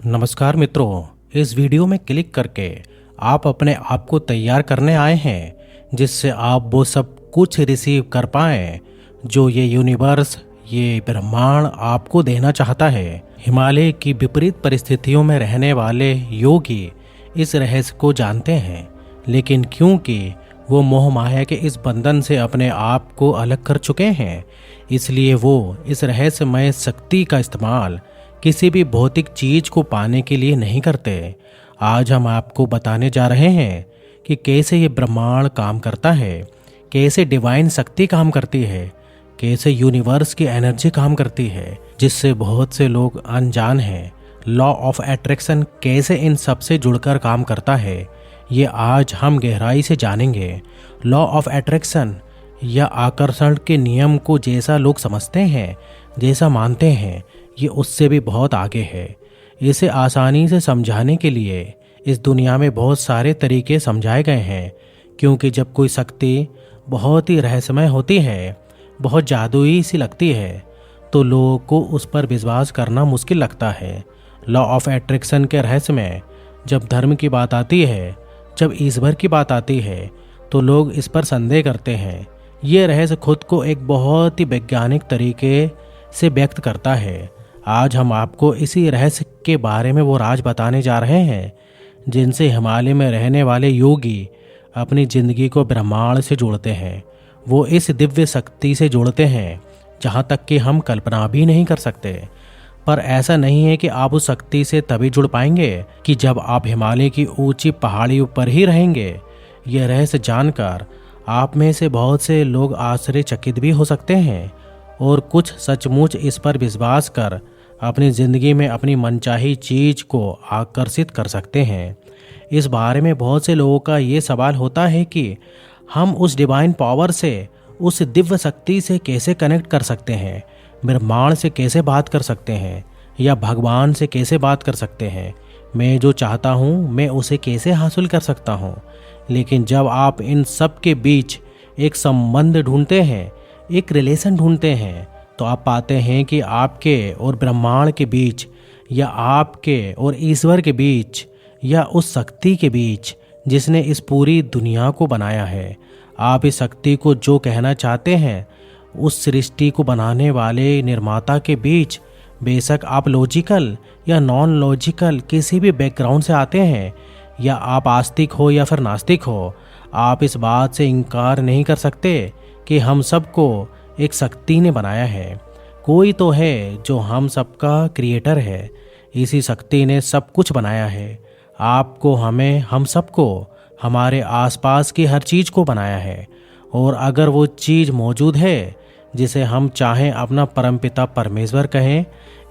नमस्कार मित्रों, इस वीडियो में क्लिक करके आप अपने आप को तैयार करने आए हैं जिससे आप वो सब कुछ रिसीव कर पाएं जो ये यूनिवर्स, ये ब्रह्मांड आपको देना चाहता है। हिमालय की विपरीत परिस्थितियों में रहने वाले योगी इस रहस्य को जानते हैं, लेकिन क्योंकि वो मोह माया के इस बंधन से अपने आप को अलग कर चुके हैं, इसलिए वो इस रहस्यमय शक्ति का इस्तेमाल किसी भी भौतिक चीज को पाने के लिए नहीं करते। आज हम आपको बताने जा रहे हैं कि कैसे ये ब्रह्मांड काम करता है, कैसे डिवाइन शक्ति काम करती है, कैसे यूनिवर्स की एनर्जी काम करती है जिससे बहुत से लोग अनजान हैं। लॉ ऑफ अट्रैक्शन कैसे इन सब से जुड़कर काम करता है, ये आज हम गहराई से जानेंगे। लॉ ऑफ अट्रैक्शन या आकर्षण के नियम को जैसा लोग समझते हैं, जैसा मानते हैं, ये उससे भी बहुत आगे है। इसे आसानी से समझाने के लिए इस दुनिया में बहुत सारे तरीके समझाए गए हैं, क्योंकि जब कोई शक्ति बहुत ही रहस्यमय होती है, बहुत जादुई सी लगती है, तो लोगों को उस पर विश्वास करना मुश्किल लगता है। लॉ ऑफ अट्रैक्शन के रहस्य में जब धर्म की बात आती है, जब ईश्वर की बात आती है, तो लोग इस पर संदेह करते हैं। ये रहस्य खुद को एक बहुत ही वैज्ञानिक तरीके से व्यक्त करता है। आज हम आपको इसी रहस्य के बारे में वो राज बताने जा रहे हैं जिनसे हिमालय में रहने वाले योगी अपनी जिंदगी को ब्रह्मांड से जोड़ते हैं। वो इस दिव्य शक्ति से जोड़ते हैं जहाँ तक कि हम कल्पना भी नहीं कर सकते। पर ऐसा नहीं है कि आप उस शक्ति से तभी जुड़ पाएंगे कि जब आप हिमालय की ऊंची पहाड़ियों पर ही रहेंगे। यह रहस्य जानकर आप में से बहुत से लोग आश्चर्यचकित भी हो सकते हैं और कुछ सचमुच इस पर विश्वास कर अपनी ज़िंदगी में अपनी मनचाही चीज़ को आकर्षित कर सकते हैं। इस बारे में बहुत से लोगों का ये सवाल होता है कि हम उस डिवाइन पावर से, उस दिव्य शक्ति से कैसे कनेक्ट कर सकते हैं, ब्रह्मांड से कैसे बात कर सकते हैं, या भगवान से कैसे बात कर सकते हैं। मैं जो चाहता हूँ मैं उसे कैसे हासिल कर सकता हूँ। लेकिन जब आप इन सब के बीच एक संबंध ढूंढते हैं, एक रिलेशन ढूंढते हैं, तो आप पाते हैं कि आपके और ब्रह्मांड के बीच, या आपके और ईश्वर के बीच, या उस शक्ति के बीच जिसने इस पूरी दुनिया को बनाया है, आप इस शक्ति को जो कहना चाहते हैं, उस सृष्टि को बनाने वाले निर्माता के बीच, बेशक आप लॉजिकल या नॉन लॉजिकल किसी भी बैकग्राउंड से आते हैं, या आप आस्तिक हो या फिर नास्तिक हो, आप इस बात से इनकार नहीं कर सकते कि हम सबको एक शक्ति ने बनाया है। कोई तो है जो हम सबका क्रिएटर है। इसी शक्ति ने सब कुछ बनाया है। आपको, हमें, हम सबको, हमारे आसपास की हर चीज़ को बनाया है। और अगर वो चीज़ मौजूद है जिसे हम चाहें अपना परमपिता परमेश्वर कहें,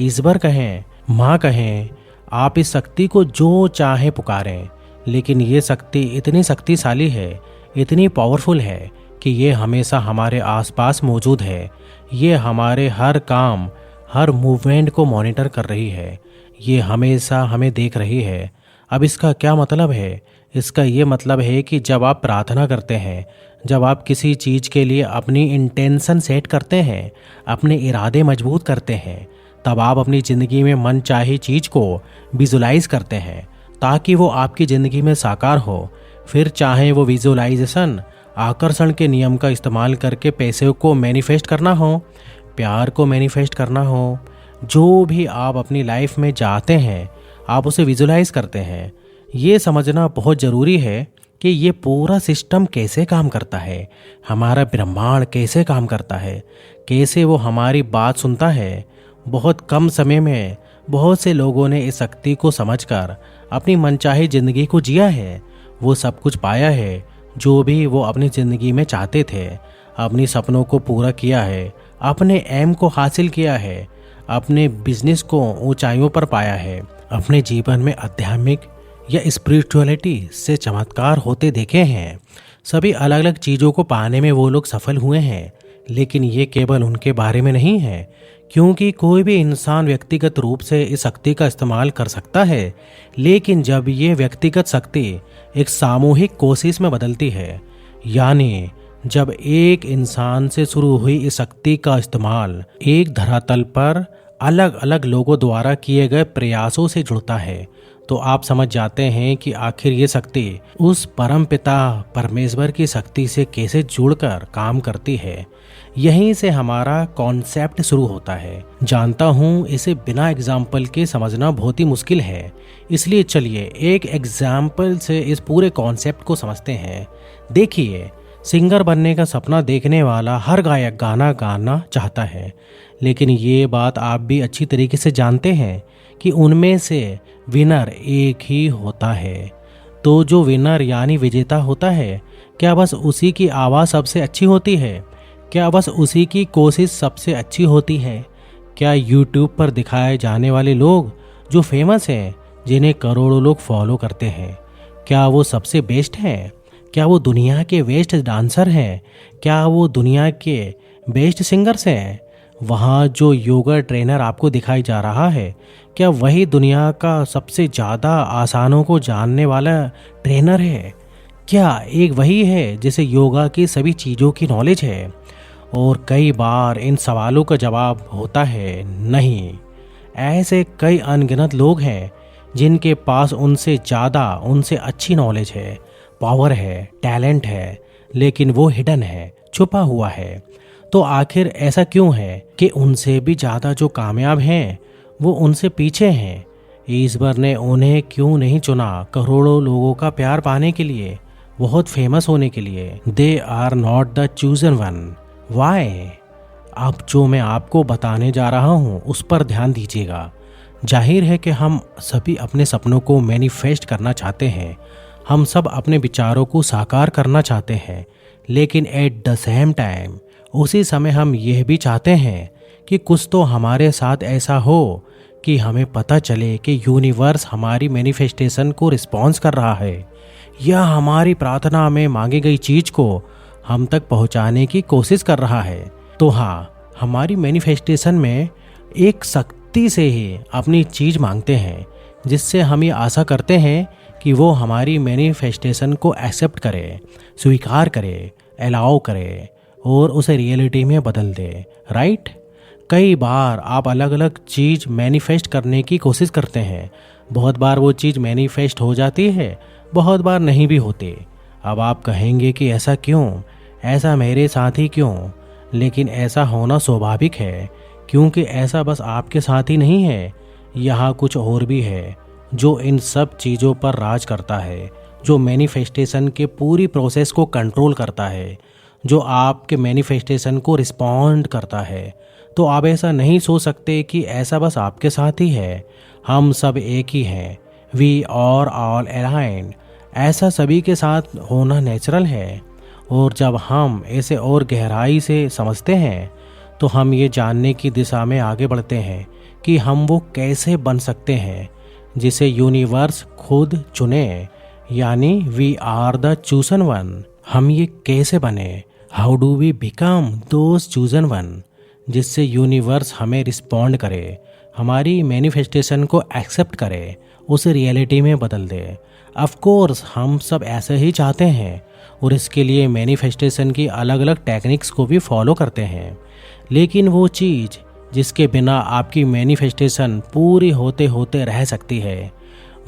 ईश्वर कहें, माँ कहें, आप इस शक्ति को जो चाहें पुकारें। लेकिन ये शक्ति इतनी शक्तिशाली है, इतनी पावरफुल है कि ये हमेशा हमारे आसपास मौजूद है। ये हमारे हर काम, हर मूवमेंट को मॉनिटर कर रही है। ये हमेशा हमें देख रही है। अब इसका क्या मतलब है? इसका ये मतलब है कि जब आप प्रार्थना करते हैं, जब आप किसी चीज़ के लिए अपनी इंटेंशन सेट करते हैं, अपने इरादे मजबूत करते हैं, तब आप अपनी ज़िंदगी में मन चाही चीज़ को विजुलाइज करते हैं ताकि वो आपकी ज़िंदगी में साकार हो। फिर चाहे वो विजुलाइजेशन आकर्षण के नियम का इस्तेमाल करके पैसे को मैनिफेस्ट करना हो, प्यार को मैनिफेस्ट करना हो, जो भी आप अपनी लाइफ में चाहते हैं, आप उसे विजुलाइज करते हैं। ये समझना बहुत ज़रूरी है कि ये पूरा सिस्टम कैसे काम करता है, हमारा ब्रह्मांड कैसे काम करता है, कैसे वो हमारी बात सुनता है। बहुत कम समय में बहुत से लोगों ने इस शक्ति को समझकर अपनी मनचाही ज़िंदगी को जिया है। वो सब कुछ पाया है जो भी वो अपनी ज़िंदगी में चाहते थे, अपनी सपनों को पूरा किया है, अपने एम को हासिल किया है, अपने बिजनेस को ऊंचाइयों पर पाया है, अपने जीवन में आध्यात्मिक या स्पिरिचुअलिटी से चमत्कार होते देखे हैं। सभी अलग अलग चीज़ों को पाने में वो लोग सफल हुए हैं। लेकिन ये केवल उनके बारे में नहीं है, क्योंकि कोई भी इंसान व्यक्तिगत रूप से इस शक्ति का इस्तेमाल कर सकता है। लेकिन जब ये व्यक्तिगत शक्ति एक सामूहिक कोशिश में बदलती है, यानी जब एक इंसान से शुरू हुई इस शक्ति का इस्तेमाल एक धरातल पर अलग अलग लोगों द्वारा किए गए प्रयासों से जुड़ता है, तो आप समझ जाते हैं कि आखिर ये शक्ति उस परमपिता परमेश्वर की शक्ति से कैसे जुड़कर काम करती है। यहीं से हमारा कॉन्सेप्ट शुरू होता है। जानता हूँ इसे बिना एग्जाम्पल के समझना बहुत ही मुश्किल है, इसलिए चलिए एक एग्जाम्पल से इस पूरे कॉन्सेप्ट को समझते हैं। देखिए, सिंगर बनने का सपना देखने वाला हर गायक गाना गाना चाहता है, लेकिन ये बात आप भी अच्छी तरीके से जानते हैं कि उनमें से विनर एक ही होता है। तो जो विनर यानी विजेता होता है, क्या बस उसी की आवाज़ सबसे अच्छी होती है? क्या बस उसी की कोशिश सबसे अच्छी होती है? क्या यूट्यूब पर दिखाए जाने वाले लोग जो फेमस हैं, जिन्हें करोड़ों लोग फॉलो करते हैं, क्या वो सबसे बेस्ट हैं? क्या वो दुनिया के बेस्ट डांसर हैं? क्या वो दुनिया के बेस्ट सिंगर्स हैं? वहाँ जो योगा ट्रेनर आपको दिखाई जा रहा है, क्या वही दुनिया का सबसे ज़्यादा आसानों को जानने वाला ट्रेनर है? क्या एक वही है जिसे योगा की सभी चीज़ों की नॉलेज है? और कई बार इन सवालों का जवाब होता है नहीं। ऐसे कई अनगिनत लोग हैं जिनके पास उनसे ज़्यादा, उनसे अच्छी नॉलेज है, पावर है, टैलेंट है, लेकिन वो हिडन है, छुपा हुआ है। तो आखिर ऐसा क्यों है कि उनसे भी ज़्यादा जो कामयाब हैं वो उनसे पीछे हैं? ईश्वर ने उन्हें क्यों नहीं चुना करोड़ों लोगों का प्यार पाने के लिए, बहुत फेमस होने के लिए? They are not the chosen one. Why? अब जो मैं आपको बताने जा रहा हूँ उस पर ध्यान दीजिएगा। जाहिर है कि हम सभी अपने सपनों को मैनिफेस्ट करना चाहते हैं, हम सब अपने विचारों को साकार करना चाहते हैं, लेकिन एट द सेम टाइम उसी समय हम यह भी चाहते हैं कि कुछ तो हमारे साथ ऐसा हो कि हमें पता चले कि यूनिवर्स हमारी मैनिफेस्टेशन को रिस्पॉन्स कर रहा है, या हमारी प्रार्थना में मांगी गई चीज़ को हम तक पहुंचाने की कोशिश कर रहा है। तो हाँ, हमारी मैनिफेस्टेशन में एक शक्ति से ही अपनी चीज़ मांगते हैं, जिससे हम ये आशा करते हैं कि वो हमारी मैनिफेस्टेशन को एक्सेप्ट करे, स्वीकार करे, अलाउ करे और उसे रियलिटी में बदल दे। राइट? कई बार आप अलग अलग चीज़ मैनिफेस्ट करने की कोशिश करते हैं। बहुत बार वो चीज़ मैनिफेस्ट हो जाती है, बहुत बार नहीं भी होती। अब आप कहेंगे कि ऐसा क्यों, ऐसा मेरे साथ ही क्यों? लेकिन ऐसा होना स्वाभाविक है, क्योंकि ऐसा बस आपके साथ ही नहीं है, यहाँ कुछ और भी है जो इन सब चीज़ों पर राज करता है, जो मैनिफेस्टेशन के पूरी प्रोसेस को कंट्रोल करता है, जो आपके मैनिफेस्टेशन को रिस्पॉन्ड करता है। तो आप ऐसा नहीं सोच सकते कि ऐसा बस आपके साथ ही है, हम सब एक ही हैं, वी आर ऑल अलाइन्ड। ऐसा सभी के साथ होना नेचुरल है। और जब हम इसे और गहराई से समझते हैं तो हम ये जानने की दिशा में आगे बढ़ते हैं कि हम वो कैसे बन सकते हैं जिसे यूनिवर्स खुद चुने, यानी we are the chosen one. हम ये कैसे बने? How do we become those chosen one, जिससे यूनिवर्स हमें रिस्पॉन्ड करे, हमारी मैनिफेस्टेशन को एक्सेप्ट करे, उसे रियलिटी में बदल दे। ऑफ कोर्स हम सब ऐसे ही चाहते हैं और इसके लिए मैनिफेस्टेशन की अलग अलग टेक्निक्स को भी फॉलो करते हैं। लेकिन वो चीज़ जिसके बिना आपकी मैनिफेस्टेशन पूरी होते होते रह सकती है,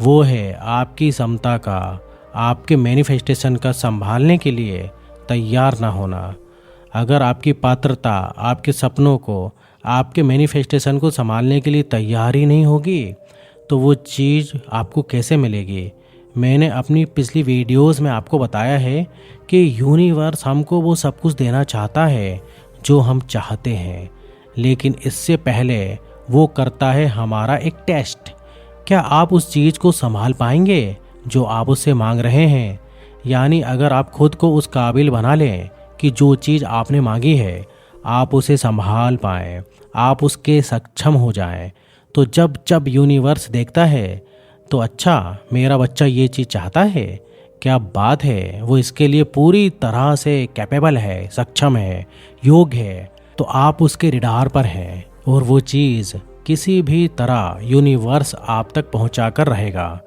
वो है आपकी क्षमता का, आपके मैनिफेस्टेशन का संभालने के लिए तैयार ना होना। अगर आपकी पात्रता आपके सपनों को, आपके मैनिफेस्टेशन को संभालने के लिए तैयार ही नहीं होगी, तो वो चीज़ आपको कैसे मिलेगी? मैंने अपनी पिछली वीडियोस में आपको बताया है कि यूनिवर्स हमको वो सब कुछ देना चाहता है जो हम चाहते हैं, लेकिन इससे पहले वो करता है हमारा एक टेस्ट। क्या आप उस चीज़ को संभाल पाएंगे जो आप उससे मांग रहे हैं? यानी अगर आप खुद को उस काबिल बना लें कि जो चीज़ आपने मांगी है आप उसे संभाल पाएँ, आप उसके सक्षम हो जाएं, तो जब जब यूनिवर्स देखता है तो अच्छा, मेरा बच्चा ये चीज़ चाहता है, क्या बात है, वो इसके लिए पूरी तरह से कैपेबल है, सक्षम है, योग्य है, तो आप उसके रडार पर हैं और वो चीज़ किसी भी तरह यूनिवर्स आप तक पहुंचा कर रहेगा।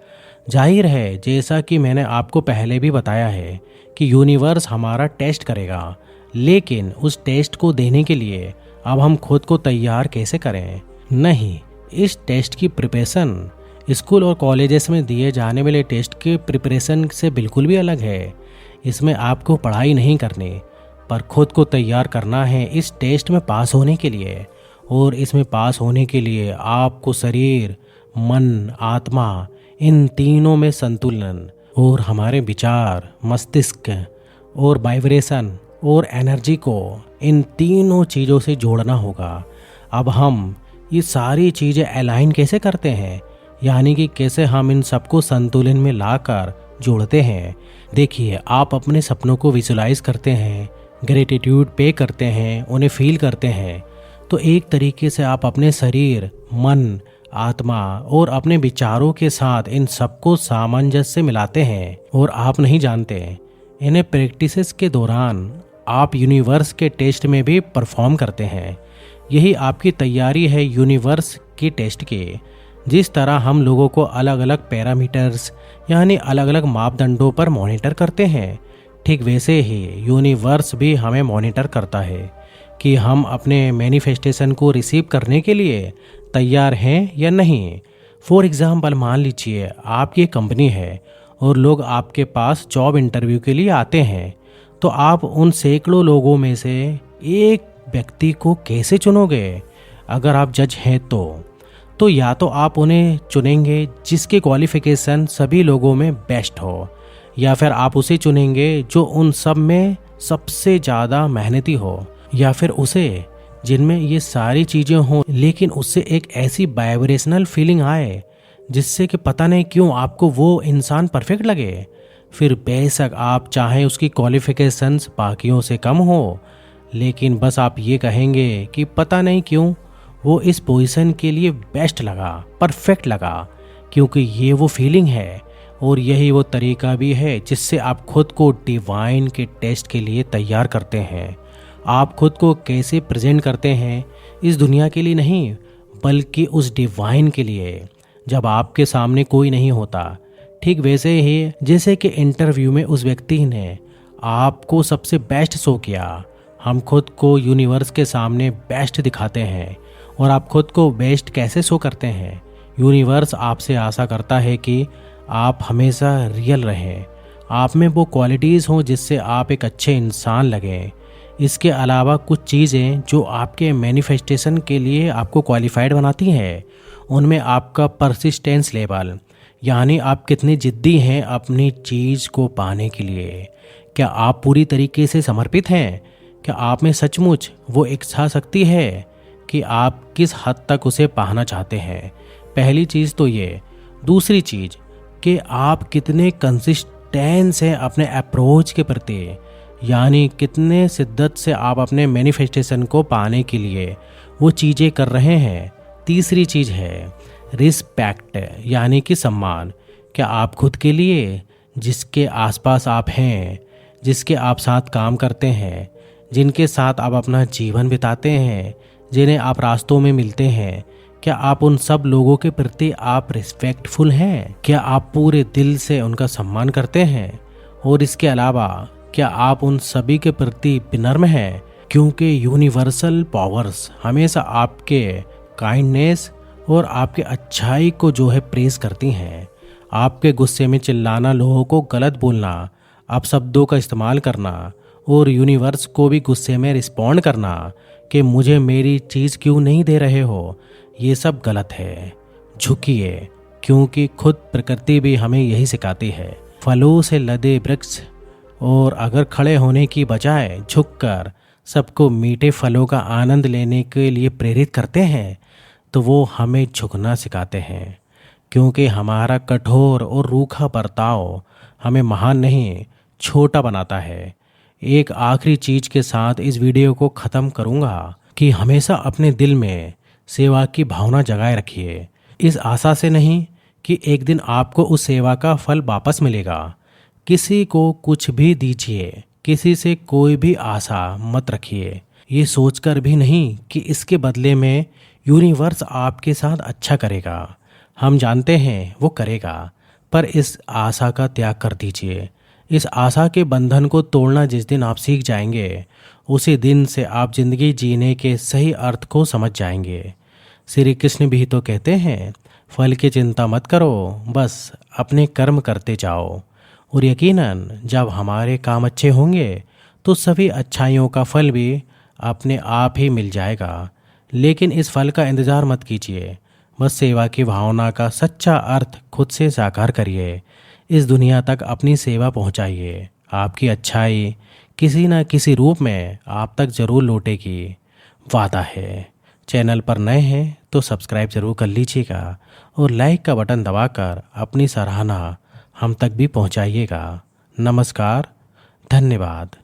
जाहिर है, जैसा कि मैंने आपको पहले भी बताया है कि यूनिवर्स हमारा टेस्ट करेगा, लेकिन उस टेस्ट को देने के लिए अब हम खुद को तैयार कैसे करें? नहीं, इस टेस्ट की प्रिपरेशन स्कूल और कॉलेजेस में दिए जाने वाले टेस्ट के प्रिपरेशन से बिल्कुल भी अलग है। इसमें आपको पढ़ाई नहीं करनी, पर खुद को तैयार करना है इस टेस्ट में पास होने के लिए। और इसमें पास होने के लिए आपको शरीर, मन, आत्मा, इन तीनों में संतुलन और हमारे विचार, मस्तिष्क और वाइब्रेशन और एनर्जी को इन तीनों चीज़ों से जोड़ना होगा। अब हम ये सारी चीज़ें अलाइन कैसे करते हैं, यानी कि कैसे हम इन सबको संतुलन में लाकर जोड़ते हैं। देखिए, आप अपने सपनों को विजुलाइज करते हैं, ग्रेटिट्यूड पे करते हैं, उन्हें फील करते हैं, तो एक तरीके से आप अपने शरीर, मन, आत्मा और अपने विचारों के साथ इन सबको सामंजस्य मिलाते हैं। और आप नहीं जानते, इन्हें प्रैक्टिसेस के दौरान आप यूनिवर्स के टेस्ट में भी परफॉर्म करते हैं। यही आपकी तैयारी है यूनिवर्स की टेस्ट की। जिस तरह हम लोगों को अलग अलग पैरामीटर्स यानी अलग अलग मापदंडों पर मॉनिटर करते हैं, ठीक वैसे ही यूनिवर्स भी हमें मॉनिटर करता है कि हम अपने मैनिफेस्टेशन को रिसीव करने के लिए तैयार हैं या नहीं। फॉर एग्ज़ाम्पल, मान लीजिए आपकी एक कंपनी है और लोग आपके पास जॉब इंटरव्यू के लिए आते हैं, तो आप उन सैकड़ों लोगों में से एक व्यक्ति को कैसे चुनोगे? अगर आप जज हैं तो या तो आप उन्हें चुनेंगे जिसके क्वालिफिकेशन सभी लोगों में बेस्ट हो, या फिर आप उसे चुनेंगे जो उन सब में सबसे ज़्यादा मेहनती हो, या फिर उसे जिनमें ये सारी चीज़ें हों लेकिन उससे एक ऐसी वाइब्रेशनल फीलिंग आए जिससे कि पता नहीं क्यों आपको वो इंसान परफेक्ट लगे। फिर बेशक आप चाहें उसकी क्वालिफिकेशंस बाकियों से कम हो, लेकिन बस आप ये कहेंगे कि पता नहीं क्यों वो इस पोजीशन के लिए बेस्ट लगा, परफेक्ट लगा, क्योंकि ये वो फीलिंग है। और यही वो तरीका भी है जिससे आप खुद को डिवाइन के टेस्ट के लिए तैयार करते हैं। आप खुद को कैसे प्रेजेंट करते हैं, इस दुनिया के लिए नहीं बल्कि उस डिवाइन के लिए, जब आपके सामने कोई नहीं होता। ठीक वैसे ही जैसे कि इंटरव्यू में उस व्यक्ति ने आपको सबसे बेस्ट शो किया, हम खुद को यूनिवर्स के सामने बेस्ट दिखाते हैं। और आप खुद को बेस्ट कैसे शो करते हैं? यूनिवर्स आपसे आशा करता है कि आप हमेशा रियल रहें, आप में वो क्वालिटीज़ हों जिससे आप एक अच्छे इंसान लगें। इसके अलावा कुछ चीज़ें जो आपके मैनिफेस्टेशन के लिए आपको क्वालिफाइड बनाती हैं, उनमें आपका परसिस्टेंस लेवल, यानी आप कितने जिद्दी हैं अपनी चीज़ को पाने के लिए। क्या आप पूरी तरीके से समर्पित हैं? क्या आप में सचमुच वो इच्छा शक्ति है कि आप किस हद तक उसे पाना चाहते हैं? पहली चीज़ तो ये। दूसरी चीज़ कि आप कितने कंसिस्टेंस हैं अपने अप्रोच के प्रति, यानी कितने शिद्दत से आप अपने मैनिफेस्टेशन को पाने के लिए वो चीज़ें कर रहे हैं। तीसरी चीज़ है रिस्पेक्ट, यानी कि सम्मान। क्या आप खुद के लिए, जिसके आसपास आप हैं, जिसके आप साथ काम करते हैं, जिनके साथ आप अपना जीवन बिताते हैं, जिन्हें आप रास्तों में मिलते हैं, क्या आप उन सब लोगों के प्रति आप रिस्पेक्टफुल हैं? क्या आप पूरे दिल से उनका सम्मान करते हैं? और इसके अलावा क्या आप उन सभी के प्रति विनम्र हैं? क्योंकि यूनिवर्सल पावर्स हमेशा आपके काइंडनेस और आपके अच्छाई को जो है प्रेज करती हैं। आपके गुस्से में चिल्लाना, लोगों को गलत बोलना, अपशब्दों का इस्तेमाल करना और यूनिवर्स को भी गुस्से में रिस्पॉन्ड करना कि मुझे मेरी चीज़ क्यों नहीं दे रहे हो, ये सब गलत है। झुकिए, क्योंकि खुद प्रकृति भी हमें यही सिखाती है। फलों से लदे वृक्ष और अगर खड़े होने की बजाय झुककर सबको मीठे फलों का आनंद लेने के लिए प्रेरित करते हैं, तो वो हमें झुकना सिखाते हैं। क्योंकि हमारा कठोर और रूखा बर्ताव हमें महान नहीं, छोटा बनाता है। एक आखिरी चीज़ के साथ इस वीडियो को ख़त्म करूँगा कि हमेशा अपने दिल में सेवा की भावना जगाए रखिए, इस आशा से नहीं कि एक दिन आपको उस सेवा का फल वापस मिलेगा। किसी को कुछ भी दीजिए, किसी से कोई भी आशा मत रखिए, ये सोचकर भी नहीं कि इसके बदले में यूनिवर्स आपके साथ अच्छा करेगा। हम जानते हैं वो करेगा, पर इस आशा का त्याग कर दीजिए। इस आशा के बंधन को तोड़ना जिस दिन आप सीख जाएंगे, उसी दिन से आप जिंदगी जीने के सही अर्थ को समझ जाएंगे। श्री कृष्ण भी तो कहते हैं, फल की चिंता मत करो, बस अपने कर्म करते जाओ। और यकीनन जब हमारे काम अच्छे होंगे तो सभी अच्छाइयों का फल भी अपने आप ही मिल जाएगा। लेकिन इस फल का इंतज़ार मत कीजिए, बस सेवा की भावना का सच्चा अर्थ खुद से साकार करिए। इस दुनिया तक अपनी सेवा पहुंचाइए। आपकी अच्छाई किसी न किसी रूप में आप तक जरूर लौटेगी, वादा है। चैनल पर नए हैं तो सब्सक्राइब जरूर कर लीजिएगा और लाइक का बटन दबाकर अपनी सराहना हम तक भी पहुंचाइएगा। नमस्कार, धन्यवाद।